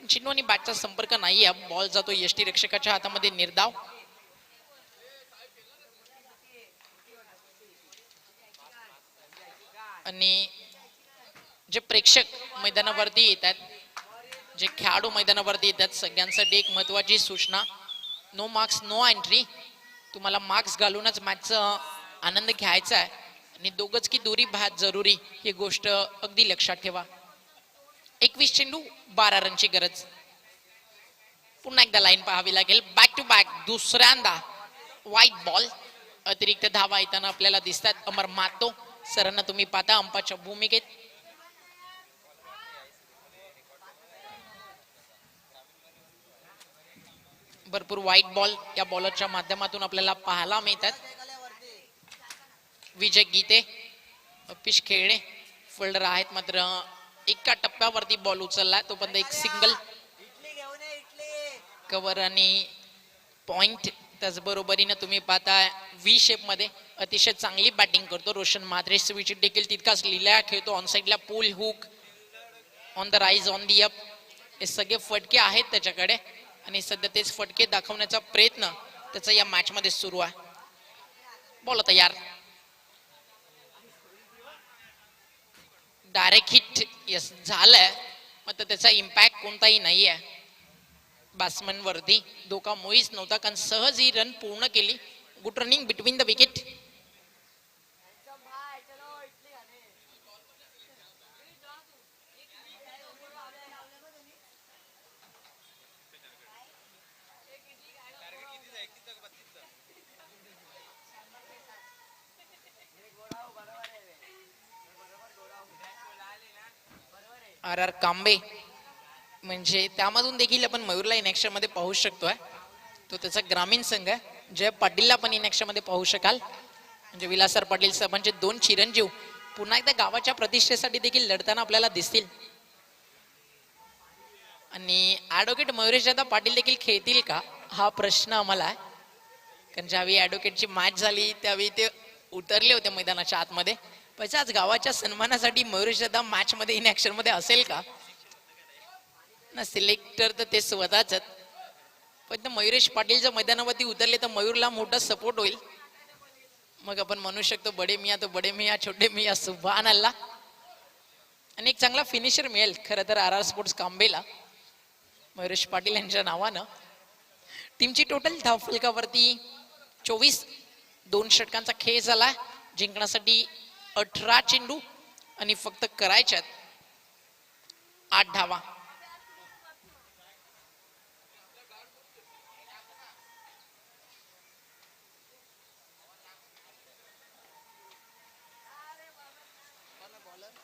C: चेंडू आणि बॅटचा संपर्क नाहीये. बॉल जातो यष्टी रक्षकाच्या हातामध्ये निर्धाव. आणि जे प्रेक्षक मैदानावरती येतात जे खेळाडू मैदानावरती येतात सगळ्यांसाठी एक महत्वाची सूचना. No masks no entry. तुम्हाला मार्क्स घालूनच मॅचचा आनंद घ्यायचा आहे आणि दोघच की दोरी बाहेर जरुरी ही गोष्ट अगदी लक्षात ठेवा. 21 चेंडू 12 रनची गरज. पुन्हा एकदा लाईन पाहावी लागेल. बॅक टू बॅक दुसऱ्यांदा व्हाईट बॉल. अतिरिक्त धावा येताना आपल्याला दिसतात. अमर मातो सरांना तुम्ही पाहता अंपाच्या भूमिकेत. भरपूर व्हाईट बॉल या बॉलरच्या माध्यमातून आपल्याला पाहायला मिळतात. विजय गीते, अपिश खेळे फिल्डर आहेत, मात्र एका टप्प्यावरती बॉल उचललाय तोपर्यंत एक सिंगल कव्हर आणि पॉइंट. त्याचबरोबरीनं तुम्ही पाहताय व्ही शेप मध्ये अतिशय चांगली बॅटिंग करतो रोशन म्हात्रे. विकेट देखील तितकाच लिहिला खेळतो. ऑन साईडला pull hook, on the rise, on the up, हे सगळे फटके आहेत त्याच्याकडे आणि सध्या तेच फटके दाखवण्याचा प्रयत्न त्याचा या मॅच मध्ये सुरू आहे. बॉल तयार, डायरेक्ट हिट यस झालंय, मात्र त्याचा इम्पॅक्ट कोणताही नाही आहे बॅट्समन वरती. धोका मुळीच नव्हता कारण सहज ही रन पूर्ण केली. Good running between the wicket. R R Kambe म्हणजे त्यामधून देखील आपण मयूरला इनॅक्शन मध्ये पाहू शकतोय. तो त्याचा ग्रामीण संघ आहे. जय पाटीलला पण इनॅक्शन मध्ये पाहू शकाल. म्हणजे विलासर पाटील साहेबांचे दोन चिरंजीव पुन्हा एकदा गावाच्या प्रतिष्ठेसाठी देखील लढताना आपल्याला दिसतील. आणि ऍडव्होकेट मयुरेशदादा पाटील देखील खेळतील का हा प्रश्न आम्हाला आहे. कारण ज्यावेळी ऍडव्होकेटची मॅच झाली त्यावेळी ते उतरले होते मैदानाच्या आतमध्ये. पण आज गावाच्या सन्मानासाठी मयुरेशदादा मॅच मध्ये इनॅक्शन मध्ये असेल का ना. सिलेक्टर तर ते स्वतःच, पण मयुरेश पाटील जर मैदानावरती उतरले तर मयूरला मोठा सपोर्ट होईल. मग आपण म्हणू शकतो बडे मिया तो बडे मिया, छोटे मिया सुभान अल्लाह. आणि एक चांगला फिनिशर मिळेल खरं तर आर आर स्पोर्ट्स कांबेला मयुरेश पाटील यांच्या नावानं. टीमची टोटल धावफलकावरती 24, 2 षटकांचा खेळ झाला. जिंकण्यासाठी 18 चेंडू आणि फक्त करायच्यात 8 धावा.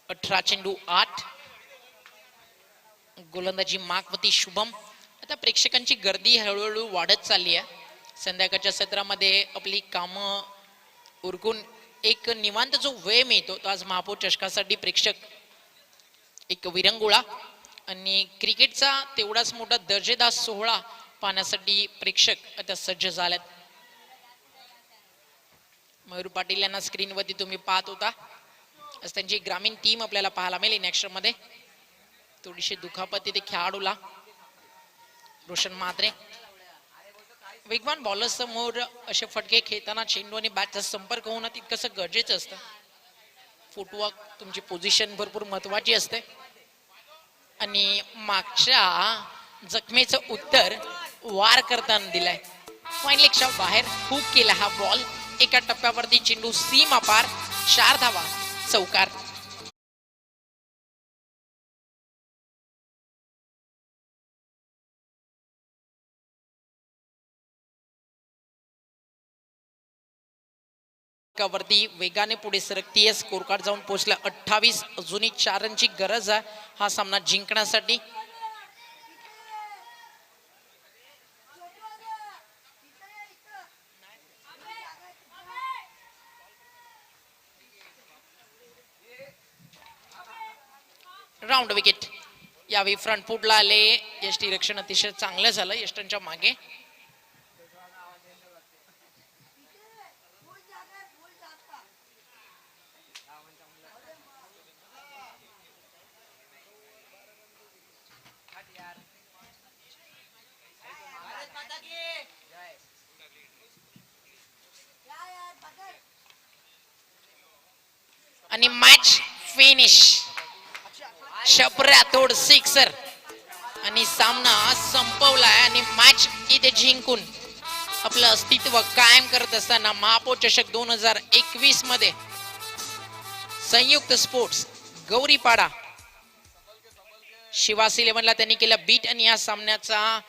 C: अठरा चेंडू 8. गोलंदाजी मागवती शुभम. आता प्रेक्षकांची गर्दी हळूहळू वाढत चालली आहे. संध्याकाळच्या सत्रामध्ये आपली कामं उरकून एक निवांत जो वेळ मिळतो तो आज महापौर चषकासाठी प्रेक्षक एक विरंगुळा आणि क्रिकेटचा तेवढाच मोठा दर्जेदार सोहळा पाहण्यासाठी प्रेक्षक आता सज्ज झालेत. मयूर पाटील यांना स्क्रीनवरती तुम्ही पाहत होता. आज त्यांची ग्रामीण टीम आपल्याला पाहायला मिळेल इनॅक्शन मध्ये. थोडीशी दुखापत तिथे खेळाडूला. रोशन म्हात्रे वेगवान बॉलर समोर असे फटके खेळताना चेंडू आणि बॅटचा संपर्क होणं तितकंसं गरजेचं असतं. फुटवर्क, तुमची पोझिशन भरपूर महत्वाची असते. आणि मागच्या जखमेचं उत्तर वार करताना दिलाय. फाईनल बाहेर हुक केला हा बॉल. एका टप्प्यावरती चेंडू सीमा पार. 4 धावा, चौकार. वरती वेगाने पुढे सरकतीये. स्कोर कार्ड जाऊन पोहोचला 28. अजूनही 4 रनची गरज आहे हा सामना जिंकण्यासाठी. Round wicket. यावेळी फ्रंट फुटला आले. यष्टी रक्षण अतिशय चांगलं झालं यष्टांच्या मागे. आणि मॅच फिनिश. शपऱ्या तोड सिक्सर आणि सामना संपवलाय. आणि मॅच इथे जिंकून आपलं अस्तित्व कायम करत असताना महापौर चषक 2021 मध्ये संयुक्त स्पोर्ट्स गौरीपाडा शिवास 11 त्यांनी केलं बीट. आणि या सामन्याचा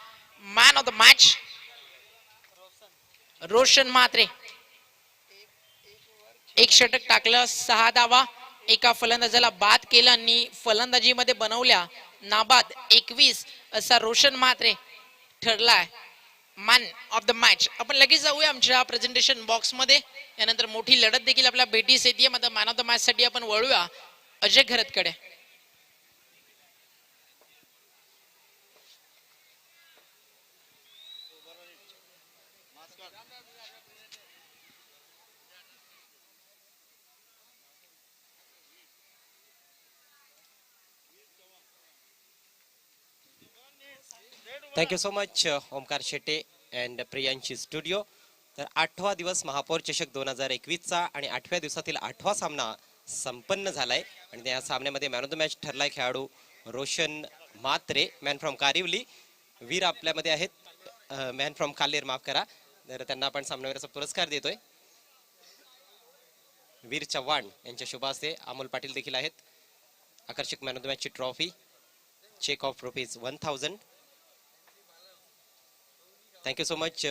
C: man of the match Roshan Mhatre. 1 षटक टाकलं, 6 धावा, एका फलंदाजाला बाद केलं आणि फलंदाजीमध्ये बनवल्या नाबाद 21 असा रोशन म्हात्रे ठरलाय मॅन ऑफ द मॅच. आपण लगेच जाऊया आमच्या प्रेझेंटेशन बॉक्स मध्ये. यानंतर मोठी लढत देखील आपल्या भेटीस येते. मात्र मॅन ऑफ द मॅच साठी आपण वळूया अजय घरतकडे.
A: Thank you so much Omkar Shette and Priyanshi studio. तर 8वा दिवस महापौर चषक 2021चा आणि 8व्या दिवसातील 8वा सामना संपन्न झालाय आणि त्या सामन्यामध्ये मॅन ऑफ द मॅच ठरलाय खेळाडू रोशन म्हात्रे, मॅन फ्रॉम कारिवली. वीर आपल्यामध्ये आहेत मॅन फ्रॉम काल्हेर, माफ करा. तर त्यांना आपण सामनावीराचा पुरस्कार देतोय. वीर चव्हाण यांच्या शुभ हस्ते अमोल पाटील देखील आहेत. आकर्षक मॅन ऑफ द मॅचची trophy, cheque of ₹1000. Thank so so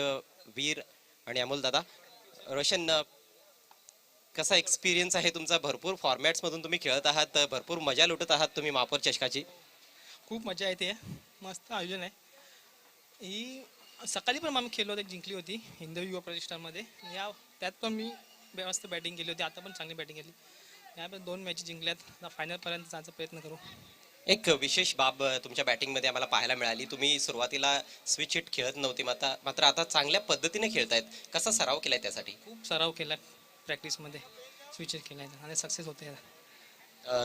A: वीर आणि अमोल दादा. रोशन, कसा एक्सपिरियन्स आहे तुमचा? भरपूर फॉर्मॅट्स मधून तुम्ही खेळत आहात, भरपूर मजा लुटत आहात तुम्ही महापौर चषकाची.
F: खूप मजा येते. मस्त आयोजन आहे. ही सकाळी पण आम्ही खेळलो होते, जिंकली होती हिंदवी युवा प्रतिष्ठानमध्ये. त्यात पण मी मस्त बॅटिंग केली होती. आता पण चांगली बॅटिंग केली. यामध्ये 2 मॅच जिंकल्यात. आता फायनलपर्यंत जायचा प्रयत्न करू.
A: एक विशेष बाब तुमच्या बॅटिंगमध्ये आम्हाला पाहायला मिळाली. तुम्ही सुरुवातीला स्विच हिट खेळत नव्हती, मात्र आता चांगल्या पद्धतीने खेळतायत. कसा सराव केलाय त्यासाठी?
F: खूप सराव केला प्रॅक्टिसमध्ये, स्विच केला आणि सक्सेस होते.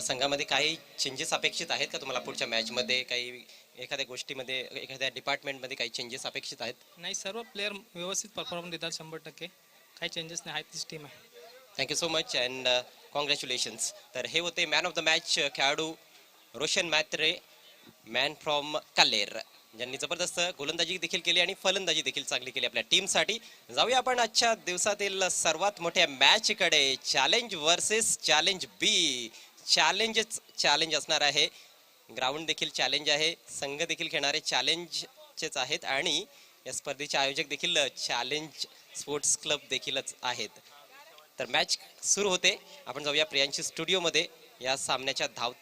A: संघामध्ये काही चेंजेस अपेक्षित आहेत का तुम्हाला पुढच्या मॅचमध्ये? काही एखाद्या गोष्टीमध्ये, एखाद्या डिपार्टमेंटमध्ये काही चेंजेस अपेक्षित आहेत?
F: नाही, सर्व प्लेअर व्यवस्थित परफॉर्मन्स देतात 100%. काही चेंजेस नाही आहेत. तीच टीम आहे.
A: Thank you so much and congratulations. तर हे होते मॅन ऑफ द मॅच खेळाडू रोशन म्हात्रे, मॅन फ्रॉम काल्हेर, ज्यांनी जबरदस्त गोलंदाजी देखील केली आणि फलंदाजी देखील चांगली केली आपल्या टीमसाठी. जाऊया आपण आजच्या दिवसातील सर्वात मोठ्या मॅचकडे. चॅलेंज वर्सेस चॅलेंज बी. चॅलेंज असणार आहे. ग्राउंड देखील चॅलेंज आहे. संघ देखील खेळणारे चॅलेंजचेच आहेत आणि या स्पर्धेचे आयोजक देखील चॅलेंज स्पोर्ट्स क्लब देखीलच आहेत. तर मॅच सुरू होते. आपण जाऊया प्रियांशी स्टुडिओमध्ये या सामन्याच्या धाव